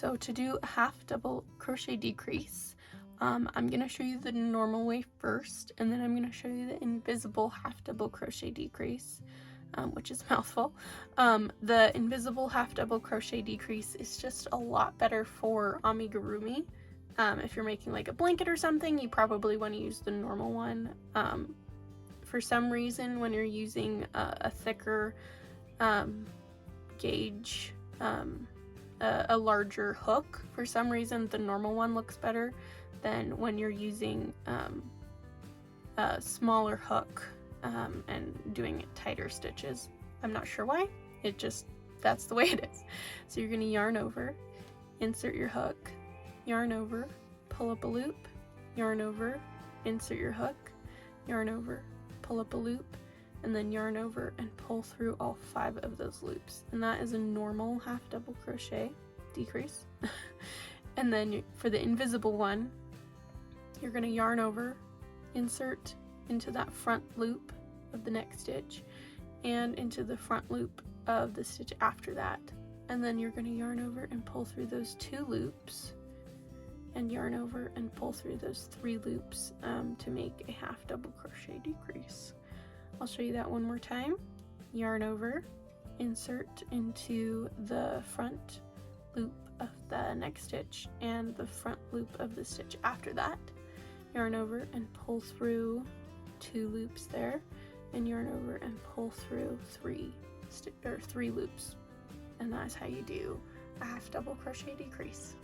So to do a half double crochet decrease, I'm going to show you the normal way first, and then I'm going to show you the invisible half double crochet decrease, which is a mouthful. The invisible half double crochet decrease is just a lot better for amigurumi. If you're making like a blanket or something, you probably want to use the normal one. For some reason, when you're using a thicker gauge, a larger hook, for some reason the normal one looks better than when you're using a smaller hook and doing tighter stitches. I'm not sure why, that's the way it is. So you're going to yarn over, insert your hook, yarn over, pull up a loop, yarn over, insert your hook, yarn over, pull up a loop, and then yarn over and pull through all 5 of those loops. And that is a normal half double crochet decrease. And then for the invisible one, you're going to yarn over, insert into that front loop of the next stitch and into the front loop of the stitch after that. And then you're going to yarn over and pull through those 2 loops and yarn over and pull through those 3 loops to make a half double crochet decrease. I'll show you that one more time. Yarn over, insert into the front loop of the next stitch and the front loop of the stitch after that. Yarn over and pull through 2 loops there, and yarn over and pull through 3 loops. And that's how you do a half double crochet decrease.